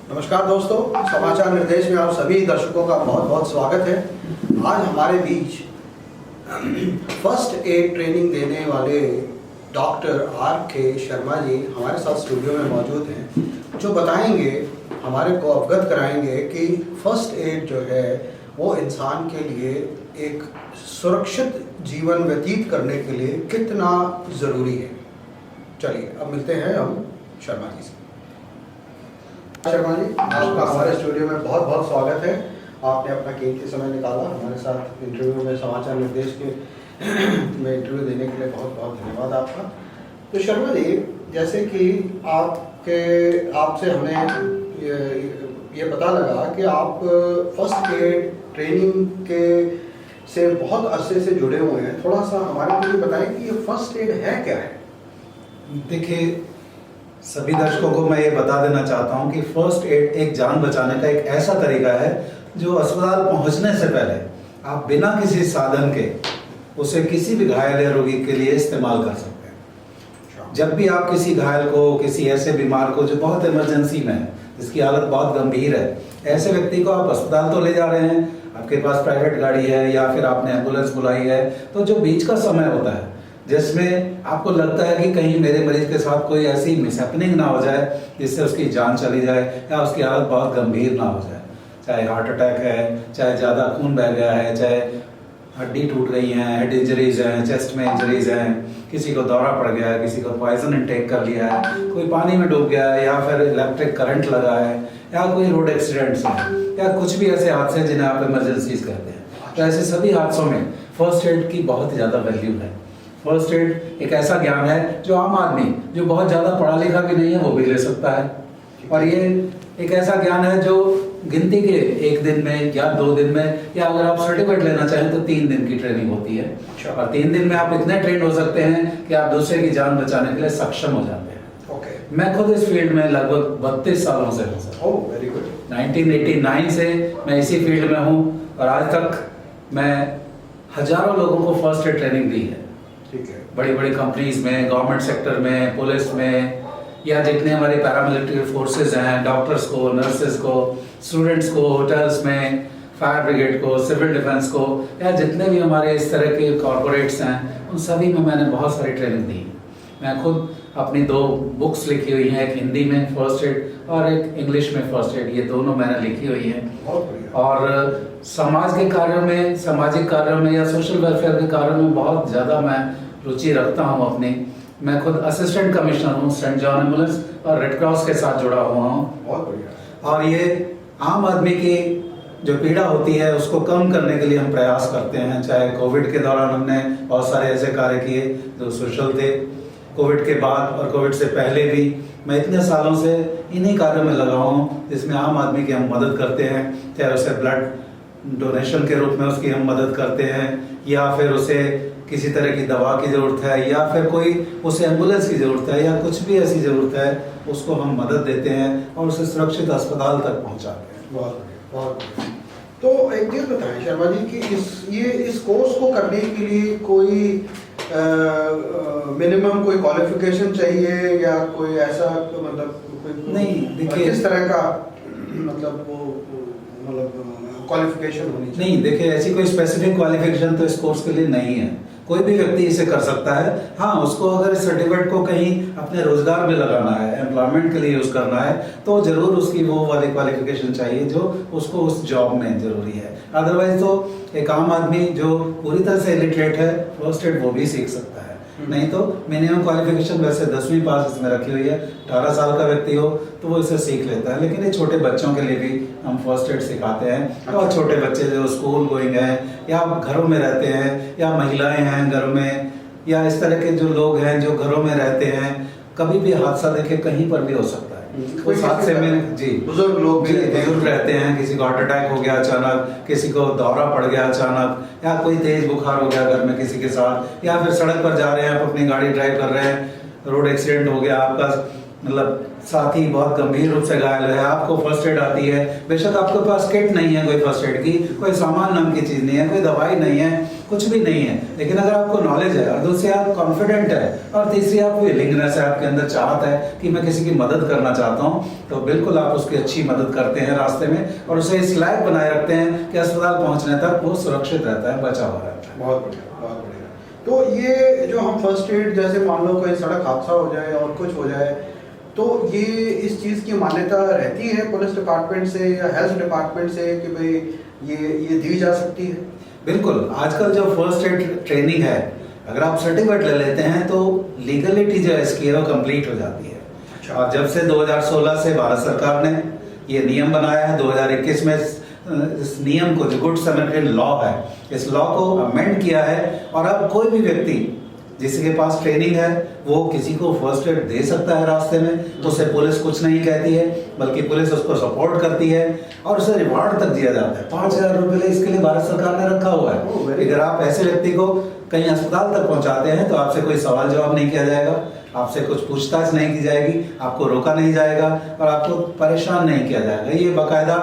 नमस्कार दोस्तों, समाचार निर्देश में आप सभी दर्शकों का बहुत बहुत स्वागत है। आज हमारे बीच फर्स्ट एड ट्रेनिंग देने वाले डॉक्टर R.K. शर्मा जी हमारे साथ स्टूडियो में मौजूद हैं, जो बताएंगे, हमारे को अवगत कराएंगे कि फर्स्ट एड जो है वो इंसान के लिए एक सुरक्षित जीवन व्यतीत करने के लिए कितना ज़रूरी है। चलिए अब मिलते हैं हम शर्मा जी से। शर्मा जी, आपका हमारे स्टूडियो में बहुत बहुत स्वागत है। आपने अपना कीमती समय निकाला हमारे साथ इंटरव्यू में, समाचार निर्देश के में इंटरव्यू देने के लिए बहुत बहुत धन्यवाद आपका। तो शर्मा जी, जैसे कि आपसे हमें ये पता लगा कि आप फर्स्ट एड ट्रेनिंग के से बहुत अरसे से जुड़े हुए हैं। थोड़ा सा हमारे को ये बताएं कि ये फर्स्ट एड है क्या है? देखिए, सभी दर्शकों को मैं ये बता देना चाहता हूँ कि फर्स्ट एड एक जान बचाने का एक ऐसा तरीका है जो अस्पताल पहुँचने से पहले आप बिना किसी साधन के उसे किसी भी घायल या रोगी के लिए इस्तेमाल कर सकते हैं। जब भी आप किसी घायल को, किसी ऐसे बीमार को जो बहुत इमरजेंसी में है, जिसकी हालत बहुत गंभीर है, ऐसे व्यक्ति को आप अस्पताल तो ले जा रहे हैं, आपके पास प्राइवेट गाड़ी है या फिर आपने एम्बुलेंस बुलाई है, तो जो बीच का समय होता है जिसमें आपको लगता है कि कहीं मेरे मरीज के साथ कोई ऐसी मिसहैपनिंग ना हो जाए जिससे उसकी जान चली जाए या उसकी हालत बहुत गंभीर ना हो जाए, चाहे हार्ट अटैक है, चाहे ज़्यादा खून बह गया है, चाहे हड्डी टूट गई हैं, हेड इंजरीज हैं, चेस्ट में इंजरीज हैं, किसी को दौरा पड़ गया है, किसी को पॉइजन इनटेक कर लिया है, कोई पानी में डूब गया है या फिर इलेक्ट्रिक करंट लगा है या कोई रोड एक्सीडेंट्स है या कुछ भी ऐसे हादसे जिन्हें आप इमरजेंसीज कहते हैं। तो ऐसे सभी हादसों में फर्स्ट एड की बहुत ही ज़्यादा वैल्यू है। फर्स्ट एड एक ऐसा ज्ञान है जो आम आदमी जो बहुत ज़्यादा पढ़ा लिखा भी नहीं है वो भी ले सकता है, और ये एक ऐसा ज्ञान है जो गिनती के 1 दिन में या 2 दिन में, या अगर आप सर्टिफिकेट लेना चाहें तो 3 दिन की ट्रेनिंग होती है। और 3 दिन में आप इतने ट्रेन हो सकते हैं कि आप दूसरे की जान बचाने के लिए सक्षम हो जाते हैं। ओके। मैं खुद इस फील्ड में लगभग 32 सालों से हूँ सर। ओह, वेरी गुड। 1989 से मैं इसी फील्ड में हूँ और आज तक मैं हजारों लोगों को फर्स्ट एड ट्रेनिंग दी है। ठीक है। बड़ी बड़ी कंपनीज में, गवर्नमेंट सेक्टर में, पुलिस में, या जितने हमारे पैरामिलिट्री फोर्सेस हैं, डॉक्टर्स को, नर्सेस को, स्टूडेंट्स को, होटल्स में, फायर ब्रिगेड को, सिविल डिफेंस को, या जितने भी हमारे इस तरह के कॉरपोरेट्स हैं, उन सभी में मैंने बहुत सारी ट्रेनिंग दी। मैं खुद अपनी 2 बुक्स लिखी हुई हैं, एक हिंदी में फर्स्ट एड और एक इंग्लिश में फर्स्ट एड, ये दोनों मैंने लिखी हुई हैं। और समाज के कार्यों में, सामाजिक कार्यों में या सोशल वेलफेयर के कार्यों में बहुत ज़्यादा मैं रुचि रखता हूँ अपनी। मैं खुद असिस्टेंट कमिश्नर हूँ सेंट जॉन एम्बुलेंस और रेड क्रॉस के साथ जुड़ा हुआ हूँ। बहुत बढ़िया। और ये आम आदमी की जो पीड़ा होती है उसको कम करने के लिए हम प्रयास करते हैं। चाहे कोविड के दौरान हमने बहुत सारे ऐसे कार्य किए जो सोशल थे, कोविड के बाद और कोविड से पहले भी मैं इतने सालों से इन्हीं कार्यों में लगा हूँ जिसमें आम आदमी की हम मदद करते हैं। चाहे उसे ब्लड डोनेशन के रूप में उसकी हम मदद करते हैं, या फिर उसे किसी तरह की दवा की ज़रूरत है, या फिर कोई उसे एम्बुलेंस की ज़रूरत है, या कुछ भी ऐसी ज़रूरत है, उसको हम मदद देते हैं और उसे सुरक्षित अस्पताल तक पहुंचाते हैं। बहुत बढ़िया, बहुत बढ़िया। तो एक चीज़ बताएं शर्मा जी कि इस कोर्स को करने के लिए कोई मिनिमम कोई क्वालिफिकेशन चाहिए या कोई ऐसा, मतलब कोई नहीं, देखिए, किस तरह का मतलब वो क्वालिफिकेशन होनी चाहिए? नहीं, देखिए, ऐसी कोई स्पेसिफिक क्वालिफिकेशन तो इस कोर्स के लिए नहीं है। कोई भी व्यक्ति इसे कर सकता है। हाँ, उसको अगर इस सर्टिफिकेट को कहीं अपने रोजगार में लगाना है, एम्प्लॉयमेंट के लिए यूज करना है, तो जरूर उसकी वो वाली क्वालिफिकेशन चाहिए जो उसको उस जॉब में जरूरी है। अदरवाइज तो एक आम आदमी जो पूरी तरह से इलिटरेट है, फर्स्ट एड वो भी सीख सकता है। नहीं तो मिनिमम क्वालिफिकेशन वैसे 10वीं पास इसमें रखी हुई है। 18 साल का व्यक्ति हो तो वो इसे सीख लेता है, लेकिन ये छोटे बच्चों के लिए भी हम फर्स्ट एड सिखाते हैं। और छोटे बच्चे जो स्कूल गोइंग हैं या घरों में रहते हैं, या महिलाएं हैं घरों में, या इस तरह के जो लोग हैं जो घरों में रहते हैं, कभी भी हादसा देखे कहीं पर भी हो सकता है। कोई हादसे में जी बुजुर्ग लोग भी बुजुर्ग रहते हैं, किसी को हार्ट अटैक हो गया अचानक, किसी को दौरा पड़ गया अचानक, या कोई तेज बुखार हो गया घर में किसी के साथ, या फिर सड़क पर जा रहे हैं, आप अपनी गाड़ी ड्राइव कर रहे हैं, रोड एक्सीडेंट हो गया, आपका मतलब साथी बहुत गंभीर रूप से घायल है, आपको फर्स्ट एड आती है, बेशक आपके पास किट नहीं है कोई फर्स्ट एड की, कोई सामान नाम की चीज़ नहीं है, कोई दवाई नहीं है, कुछ भी नहीं है, लेकिन अगर आपको नॉलेज है और दूसरी आप कॉन्फिडेंट है और तीसरी आप विलिंगनेस है, आपके अंदर चाहत है कि मैं किसी की मदद करना चाहता हूँ, तो बिल्कुल आप उसकी अच्छी मदद करते हैं रास्ते में और उसे इस लायक बनाए रखते हैं कि अस्पताल पहुँचने तक वो सुरक्षित रहता है, बचा हुआ रहता है। बहुत बढ़िया, बहुत बढ़िया। तो ये जो हम फर्स्ट एड, जैसे मान लो कोई सड़क हादसा हो जाए और कुछ हो जाए, तो ये इस चीज़ की मान्यता रहती है पुलिस डिपार्टमेंट से या हेल्थ डिपार्टमेंट से कि भाई ये दी जा सकती है? बिल्कुल, आजकल जो फर्स्ट एड ट्रेनिंग है, अगर आप सर्टिफिकेट ले लेते हैं तो लीगलिटी जो है इसकी है वो कंप्लीट हो जाती है। अच्छा। और जब से 2016 से भारत सरकार ने ये नियम बनाया है, 2021 में इस नियम को, जो गुड समैरिटन लॉ है, इस लॉ को अमेंड किया है और अब कोई भी व्यक्ति जिसके पास ट्रेनिंग है वो किसी को फर्स्ट एड दे सकता है रास्ते में, तो उसे पुलिस कुछ नहीं कहती है, बल्कि पुलिस उसको सपोर्ट करती है और उसे रिवार्ड तक दिया जाता है। 5,000 रुपये इसके लिए भारत सरकार ने रखा हुआ है। अगर आप ऐसे व्यक्ति को कहीं अस्पताल तक पहुंचाते हैं तो आपसे कोई सवाल जवाब नहीं किया जाएगा, आपसे कुछ पूछताछ नहीं की जाएगी, आपको रोका नहीं जाएगा और आपको परेशान नहीं किया जाएगा। ये बाकायदा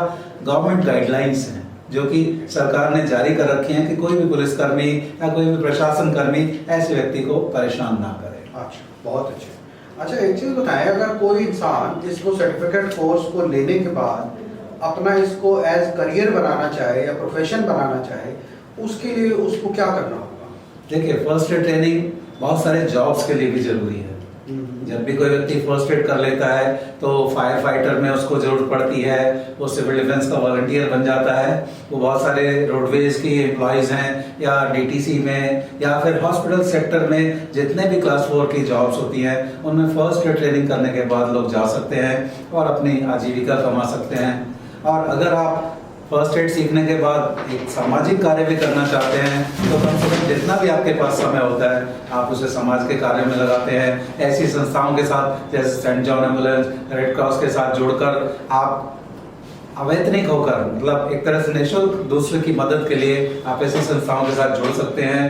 गवर्नमेंट गाइडलाइंस हैं जो कि सरकार ने जारी कर रखी हैं कि कोई भी पुलिसकर्मी या कोई भी प्रशासन कर्मी ऐसे व्यक्ति को परेशान ना करे। अच्छा, बहुत अच्छे। अच्छा, एक चीज़ बताएं, अगर कोई इंसान इसको सर्टिफिकेट कोर्स को लेने के बाद अपना इसको एज करियर बनाना चाहे या प्रोफेशन बनाना चाहे, उसके लिए उसको क्या करना होगा? देखिए, फर्स्ट एड ट्रेनिंग बहुत सारे जॉब्स के लिए भी जरूरी है। जब भी कोई व्यक्ति फर्स्ट एड कर लेता है तो फायर फाइटर में उसको जरूरत पड़ती है, वो सिविल डिफेंस का वॉलंटियर बन जाता है, वो बहुत सारे रोडवेज की एम्प्लॉयज़ हैं या डीटीसी में या फिर हॉस्पिटल सेक्टर में जितने भी क्लास 4 की जॉब्स होती हैं उनमें फर्स्ट एड ट्रेनिंग करने के बाद लोग जा सकते हैं और अपनी आजीविका कमा सकते हैं। और अगर आप फर्स्ट एड सीखने के बाद एक सामाजिक कार्य भी करना चाहते हैं तो कम से कम जितना भी आपके पास समय होता है आप उसे समाज के कार्य में लगाते हैं। ऐसी संस्थाओं के साथ जैसे saint John ambulance, red cross के साथ जुड़कर आप अवैतनिक होकर, मतलब एक तरह से निःशुल्क दूसरे की मदद के लिए आप ऐसी संस्थाओं के साथ जुड़ सकते हैं।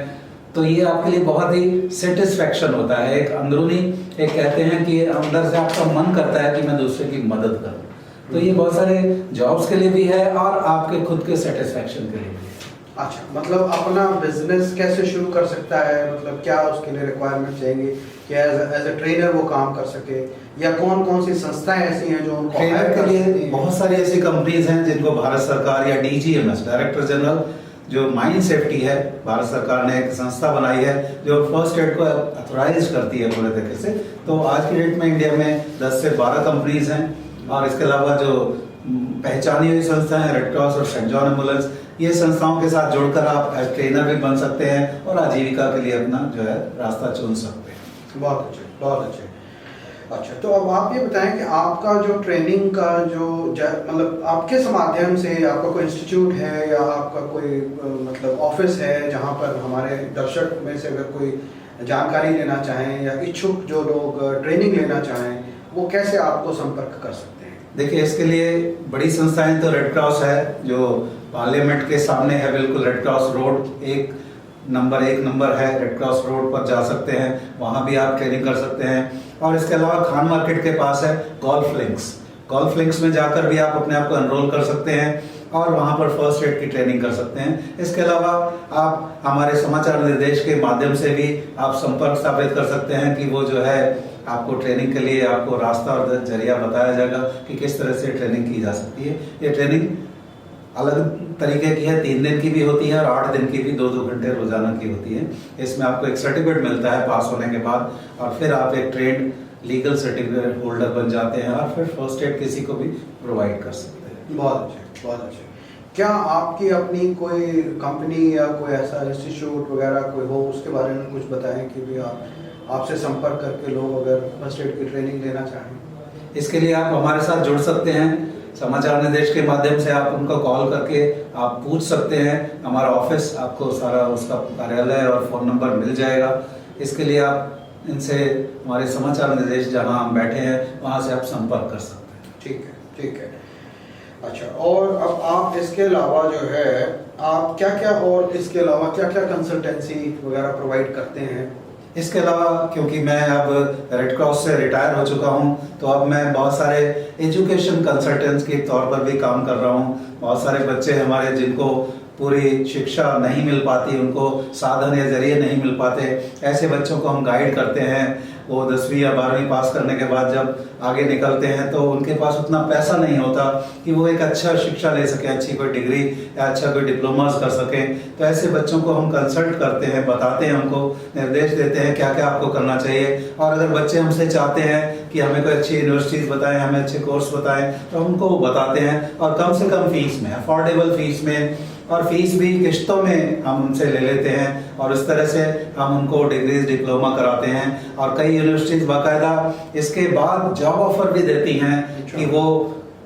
तो ये आपके लिए बहुत ही सेटिस्फैक्शन होता है, एक अंदरूनी, एक कहते हैं कि अंदर से आपका मन करता है कि मैं दूसरे की मदद करूं। तो ये बहुत सारे जॉब्स के लिए भी है और आपके खुद के सेटिस्फैक्शन के लिए भी है। अच्छा, मतलब अपना बिजनेस कैसे शुरू कर सकता है, मतलब क्या उसके लिए रिक्वायरमेंट चाहिए कि एज ए ट्रेनर वो काम कर सके, या कौन कौन सी संस्थाएं ऐसी हैं जो उनको ट्रेनर के लिए? बहुत सारी ऐसी कंपनीज हैं जिनको भारत सरकार या DGMS, डायरेक्टर जनरल जो माइन सेफ्टी है, भारत सरकार ने एक संस्था बनाई है जो फर्स्ट एड को अथोराइज करती है पूरे तरीके से। तो आज की डेट में इंडिया में 10 से 12 कंपनीज हैं और इसके अलावा जो पहचानी हुई संस्थाएं हैं, रेड क्रॉस और सेंट जॉन एम्बुलेंस, ये संस्थाओं के साथ जुड़कर आप एज ट्रेनर भी बन सकते हैं और आजीविका के लिए अपना जो है रास्ता चुन सकते हैं। बहुत अच्छे, बहुत अच्छे। अच्छा, तो अब आप ये बताएं कि आपका जो ट्रेनिंग का जो मतलब आप किस माध्यम से, आपका कोई इंस्टीट्यूट है या आपका कोई मतलब ऑफिस है जहाँ पर हमारे दर्शक में से अगर कोई जानकारी लेना चाहें या इच्छुक जो लोग ट्रेनिंग लेना चाहें वो कैसे आपको संपर्क कर सकते हैं? देखिए, इसके लिए बड़ी संस्थाएं तो रेड क्रॉस है जो पार्लियामेंट के सामने है, बिल्कुल रेड क्रॉस रोड, एक नंबर है, रेड क्रॉस रोड पर जा सकते हैं, वहाँ भी आप ट्रेनिंग कर सकते हैं। और इसके अलावा खान मार्केट के पास है गोल्फ लिंक्स में जाकर भी आप अपने आप को एनरोल कर सकते हैं और वहाँ पर फर्स्ट एड की ट्रेनिंग कर सकते हैं। इसके अलावा आप हमारे समाचार निर्देश के माध्यम से भी आप संपर्क स्थापित कर सकते हैं कि वो जो है आपको ट्रेनिंग के लिए आपको रास्ता और जरिया बताया जाएगा कि किस तरह से ट्रेनिंग की जा सकती है। ये ट्रेनिंग अलग तरीके की है, 3 दिन की भी होती है और 8 दिन की भी 2-2 घंटे रोजाना की होती है। इसमें आपको एक सर्टिफिकेट मिलता है पास होने के बाद और फिर आप एक ट्रेंड लीगल सर्टिफिकेट होल्डर बन जाते हैं और फिर फर्स्ट एड किसी को भी प्रोवाइड कर सकते हैं। बहुत अच्छे, बहुत अच्छे। क्या आपकी अपनी कोई कंपनी या कोई ऐसा इंस्टीट्यूट वगैरह कोई हो, उसके बारे में कुछ बताएं कि भी आपसे संपर्क करके लोग अगर फर्स्ट एड की ट्रेनिंग लेना चाहें? इसके लिए आप हमारे साथ जुड़ सकते हैं, समाचार निर्देश के माध्यम से आप उनको कॉल करके आप पूछ सकते हैं। हमारा ऑफिस आपको सारा उसका कार्यालय और फ़ोन नंबर मिल जाएगा। इसके लिए आप इनसे हमारे समाचार निर्देश जहां हम बैठे हैं वहां से आप संपर्क कर सकते हैं। ठीक है, ठीक है। अच्छा, और अब आप इसके अलावा जो है आप क्या क्या, और इसके अलावा क्या क्या कंसल्टेंसी वगैरह प्रोवाइड करते हैं इसके अलावा क्योंकि मैं अब रेड क्रॉस से रिटायर हो चुका हूं, तो अब मैं बहुत सारे एजुकेशन कंसल्टेंट्स के तौर पर भी काम कर रहा हूं। बहुत सारे बच्चे हमारे जिनको पूरी शिक्षा नहीं मिल पाती, उनको साधन या जरिए नहीं मिल पाते, ऐसे बच्चों को हम गाइड करते हैं। वो 10वीं या 12वीं पास करने के बाद जब आगे निकलते हैं तो उनके पास उतना पैसा नहीं होता कि वो एक अच्छा शिक्षा ले सके, अच्छी कोई डिग्री या अच्छा कोई डिप्लोमास कर सकें। तो ऐसे बच्चों को हम कंसल्ट करते हैं, बताते हैं, उनको निर्देश देते हैं क्या क्या आपको करना चाहिए। और अगर बच्चे हमसे चाहते हैं कि हमें कोई अच्छी यूनिवर्सिटीज़ बताएं, हमें अच्छे कोर्स बताएं, तो उनको वो बताते हैं। और कम से कम फीस में, अफोर्डेबल फीस में, और फीस भी किश्तों में हम उनसे ले लेते हैं। और इस तरह से हम उनको डिग्रीज डिप्लोमा कराते हैं। और कई यूनिवर्सिटीज़ बाकायदा इसके बाद जॉब ऑफर भी देती हैं कि वो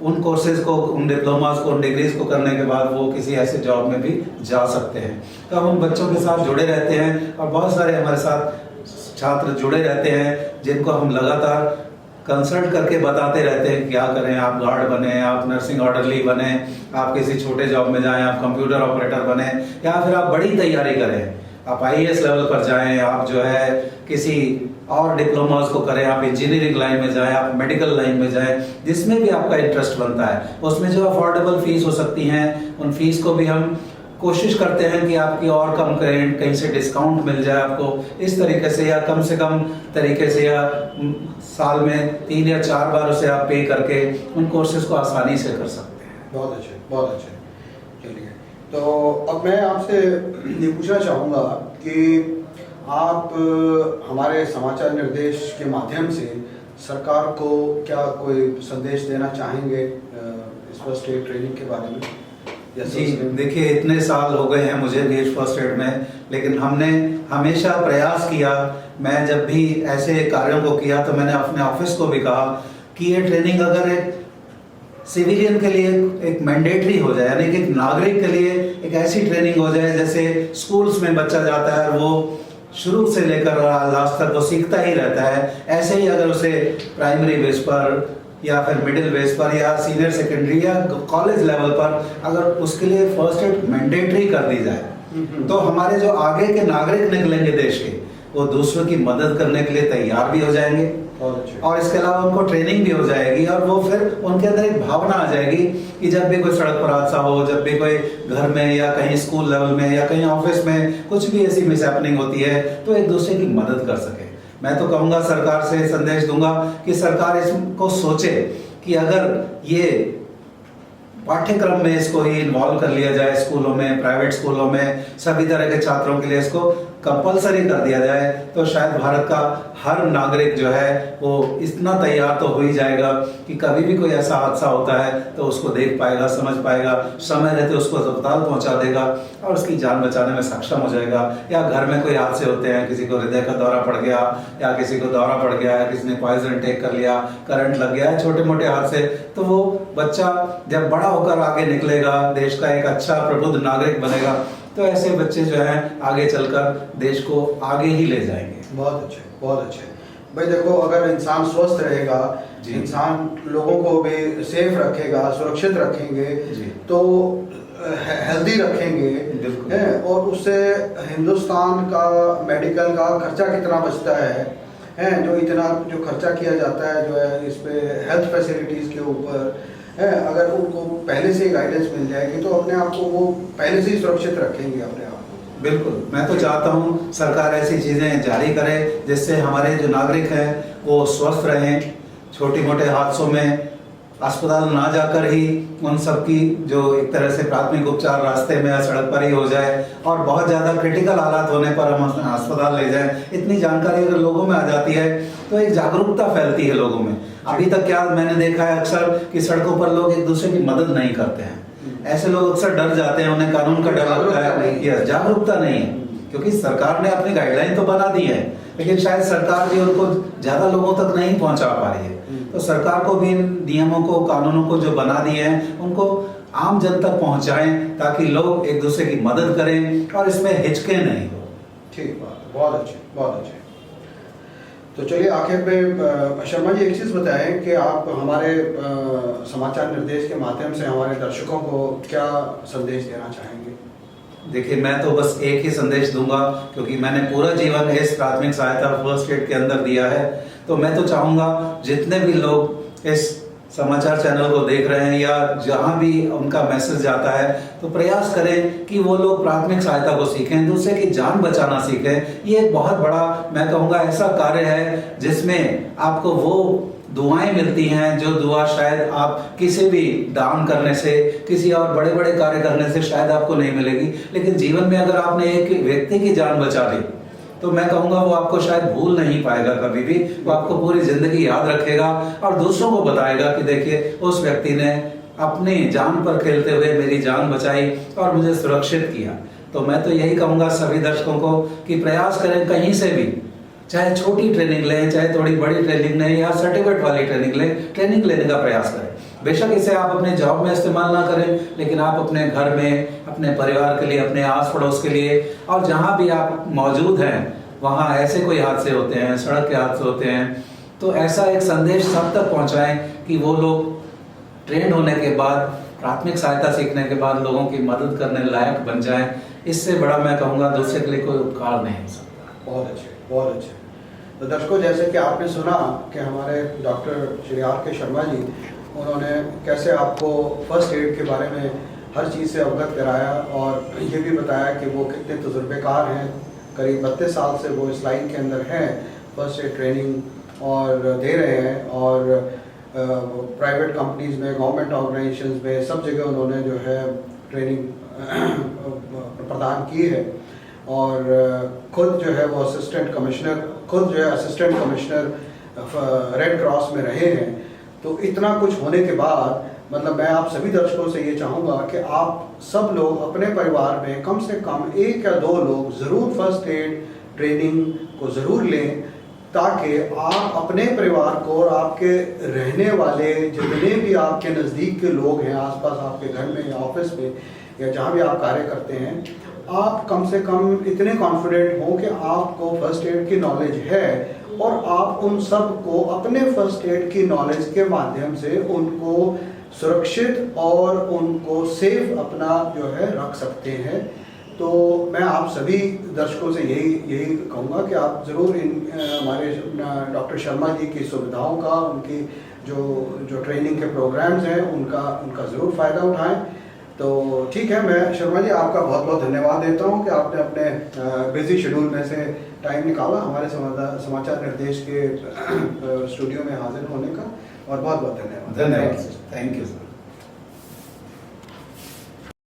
उन कोर्सेज को, उन डिप्लोमास को, उन डिग्रीज को करने के बाद वो किसी ऐसे जॉब में भी जा सकते हैं। तो हम उन बच्चों के साथ जुड़े रहते हैं और बहुत सारे हमारे साथ छात्र जुड़े रहते हैं जिनको हम लगातार कंसल्ट करके बताते रहते हैं क्या करें। आप गार्ड बने, आप नर्सिंग ऑर्डरली बने, आप किसी छोटे जॉब में जाएं, आप कंप्यूटर ऑपरेटर बने, या फिर आप बड़ी तैयारी करें, आप आईएएस लेवल पर जाएं, आप जो है किसी और डिप्लोमास को करें, आप इंजीनियरिंग लाइन में जाएं, आप मेडिकल लाइन में जाएं, जिसमें भी आपका इंटरेस्ट बनता है। उसमें जो अफोर्डेबल फीस हो सकती हैं, उन फीस को भी हम कोशिश करते हैं कि आपकी और कम करें, कहीं से डिस्काउंट मिल जाए आपको, इस तरीके से, या कम से कम तरीके से, या साल में 3 या 4 बार उसे आप पे करके उन कोर्सेज को आसानी से कर सकते हैं। बहुत अच्छे, बहुत अच्छे। चलिए, तो अब मैं आपसे ये पूछना चाहूँगा कि आप हमारे समाचार निर्देश के माध्यम से सरकार को क्या कोई संदेश देना चाहेंगे इस फर्स्ट एड ट्रेनिंग के बारे में? जी देखिए, इतने साल हो गए हैं मुझे भी इस फर्स्ट एड में, लेकिन हमने हमेशा प्रयास किया। मैं जब भी ऐसे कार्यों को किया तो मैंने अपने ऑफिस को भी कहा कि ये ट्रेनिंग अगर एक सिविलियन के लिए एक मैंडेटरी हो जाए, यानी कि एक नागरिक के लिए एक ऐसी ट्रेनिंग हो जाए जैसे स्कूल्स में बच्चा जाता है और वो शुरू से लेकर लास्ट तक वो सीखता ही रहता है, ऐसे ही अगर उसे प्राइमरी बेस पर या फिर मिडिल बेस पर या सीनियर सेकेंडरी या कॉलेज लेवल पर अगर उसके लिए फर्स्ट एड मैंडेटरी कर दी जाए तो हमारे जो आगे के नागरिक निकलेंगे देश के, वो दूसरों की मदद करने के लिए तैयार भी हो जाएंगे। और इसके अलावा उनको ट्रेनिंग भी हो जाएगी और वो फिर उनके अंदर एक भावना आ जाएगी कि जब भी कोई सड़क पर हादसा हो, जब भी कोई घर में या कहीं स्कूल लेवल में या कहीं ऑफिस में कुछ भी ऐसी मिसहैपनिंग होती है तो एक दूसरे की मदद कर सके। मैं तो कहूँगा, सरकार से संदेश दूंगा कि सरकार इसको सोचे कि अगर ये पाठ्यक्रम में इसको ही इन्वॉल्व कर लिया जाए, स्कूलों में, प्राइवेट स्कूलों में सभी तरह के छात्रों के लिए इसको कंपलसरी कर दिया जाए, तो शायद भारत का हर नागरिक जो है वो इतना तैयार तो हो ही जाएगा कि कभी भी कोई ऐसा हादसा होता है तो उसको देख पाएगा, समझ पाएगा, समय रहते उसको अस्पताल पहुंचा देगा और उसकी जान बचाने में सक्षम हो जाएगा। या घर में कोई हादसे होते हैं, किसी को हृदय का दौरा पड़ गया या किसी को दौरा पड़ गया या किसी ने पॉइजन टेक कर लिया, करंट लग गया, छोटे मोटे हादसे, तो वो बच्चा जब बड़ा होकर आगे निकलेगा, देश का एक अच्छा प्रबुद्ध नागरिक बनेगा, तो ऐसे बच्चे जो हैं आगे चलकर देश को आगे ही ले जाएंगे। बहुत अच्छे, बहुत अच्छे। भाई देखो, अगर इंसान स्वस्थ रहेगा, इंसान लोगों को भी सेफ रखेगा, सुरक्षित रखेंगे, तो हेल्दी रखेंगे है, और उससे हिंदुस्तान का मेडिकल का खर्चा कितना बचता है, जो इतना जो खर्चा किया जाता है जो है इस पे हेल्थ फैसिलिटीज़ के ऊपर है, अगर उनको पहले से ही गाइडेंस मिल जाएगी तो अपने आप को वो पहले से ही सुरक्षित रखेंगे अपने आप को। बिल्कुल, मैं तो चाहता हूँ सरकार ऐसी चीज़ें जारी करे जिससे हमारे जो नागरिक हैं वो स्वस्थ रहें, छोटी मोटे हादसों में अस्पताल ना जाकर ही उन सब की जो एक तरह से प्राथमिक उपचार रास्ते में या सड़क पर ही हो जाए, और बहुत ज़्यादा क्रिटिकल हालात होने पर हम अस्पताल ले जाएं। इतनी जानकारी अगर लोगों में आ जाती है तो एक जागरूकता फैलती है लोगों में। अभी तक क्या मैंने देखा है अक्सर कि सड़कों पर लोग एक दूसरे की मदद नहीं करते हैं, ऐसे लोग अक्सर डर जाते हैं, उन्हें कानून का डर लगता है, जागरूकता नहीं है, क्योंकि सरकार ने अपनी गाइडलाइन तो बना दी है लेकिन शायद सरकार भी उनको ज़्यादा लोगों तक नहीं पहुंचा पा रही है। तो सरकार को भी इन नियमों को, कानूनों को जो बना दिए हैं उनको आम जन तक पहुंचाएं ताकि लोग एक दूसरे की मदद करें और इसमें हिचके नहीं हो। ठीक बात, बहुत अच्छे, बहुत अच्छे। तो चलिए आखिर पे शर्मा जी एक चीज़ बताएं कि आप हमारे समाचार निर्देश के माध्यम से हमारे दर्शकों को क्या संदेश देना चाहेंगे? देखिए, मैं तो बस एक ही संदेश दूंगा, क्योंकि मैंने पूरा जीवन इस प्राथमिक सहायता फर्स्ट एड के अंदर दिया है। तो मैं तो चाहूंगा जितने भी लोग इस समाचार चैनल को देख रहे हैं या जहां भी उनका मैसेज जाता है, तो प्रयास करें कि वो लोग प्राथमिक सहायता को सीखें, दूसरे की जान बचाना सीखें। ये एक बहुत बड़ा, मैं कहूँगा, ऐसा कार्य है जिसमें आपको वो दुआएं मिलती हैं जो दुआ शायद आप किसी भी दान करने से, किसी और बड़े बड़े कार्य करने से शायद आपको नहीं मिलेगी। लेकिन जीवन में अगर आपने एक व्यक्ति की जान बचा ली, तो मैं कहूँगा वो आपको शायद भूल नहीं पाएगा कभी भी। वो आपको पूरी जिंदगी याद रखेगा और दूसरों को बताएगा कि देखिए, उस व्यक्ति ने अपनी जान पर खेलते हुए मेरी जान बचाई और मुझे सुरक्षित किया। तो मैं तो यही कहूँगा सभी दर्शकों को कि प्रयास करें, कहीं से भी, चाहे छोटी ट्रेनिंग लें, चाहे थोड़ी बड़ी ट्रेनिंग लें या सर्टिफिकेट वाली ट्रेनिंग लें, ट्रेनिंग लेने का प्रयास करें। बेशक इसे आप अपने जॉब में इस्तेमाल ना करें, लेकिन आप अपने घर में, अपने परिवार के लिए, अपने आस पड़ोस के लिए, और जहां भी आप मौजूद हैं वहां ऐसे कोई हादसे होते हैं, सड़क के हादसे होते हैं, तो ऐसा एक संदेश सब तक पहुंचाएं कि वो लोग ट्रेन होने के बाद, प्राथमिक सहायता सीखने के बाद लोगों की मदद करने लायक बन जाएं। इससे बड़ा मैं कहूँगा दूसरे के लिए कोई उपकार नहीं हो सकता। बहुत अच्छे, बहुत अच्छे। तो दर्शकों, जैसे कि आपने सुना कि हमारे डॉक्टर श्री R.K. शर्मा जी, उन्होंने कैसे आपको फर्स्ट एड के बारे में हर चीज़ से अवगत कराया और ये भी बताया कि वो कितने तजुर्बेकार हैं। करीब 32 साल से वो इस लाइन के अंदर हैं, फर्स्ट एड ट्रेनिंग और दे रहे हैं, और प्राइवेट कंपनीज़ में, गवर्नमेंट ऑर्गेनाइजेशंस में, सब जगह उन्होंने जो है ट्रेनिंग प्रदान की है। और खुद जो है वो असिस्टेंट कमिश्नर रेड क्रॉस में रहे हैं। तो इतना कुछ होने के बाद, मतलब मैं आप सभी दर्शकों से ये चाहूँगा कि आप सब लोग अपने परिवार में कम से कम 1 या 2 लोग ज़रूर फर्स्ट एड ट्रेनिंग को ज़रूर लें, ताकि आप अपने परिवार को और आपके रहने वाले जितने भी आपके नज़दीक के लोग हैं, आसपास आपके घर में या ऑफिस में या जहाँ भी आप कार्य करते हैं, आप कम से कम इतने कॉन्फिडेंट हो कि आपको फर्स्ट एड की नॉलेज है और आप उन सब को अपने फर्स्ट एड की नॉलेज के माध्यम से उनको सुरक्षित और उनको सेफ अपना जो है रख सकते हैं। तो मैं आप सभी दर्शकों से यही कहूँगा कि आप ज़रूर हमारे डॉक्टर शर्मा जी की सुविधाओं का, उनकी जो ट्रेनिंग के प्रोग्राम्स हैं उनका ज़रूर फ़ायदा उठाएं। तो ठीक है, मैं शर्मा जी आपका बहुत बहुत धन्यवाद देता हूं कि आपने अपने बिजी शेड्यूल में से टाइम निकाला हमारे समाचार निर्देश के स्टूडियो में हाजिर होने का, और बहुत बहुत धन्यवाद। धन्यवाद, थैंक यू।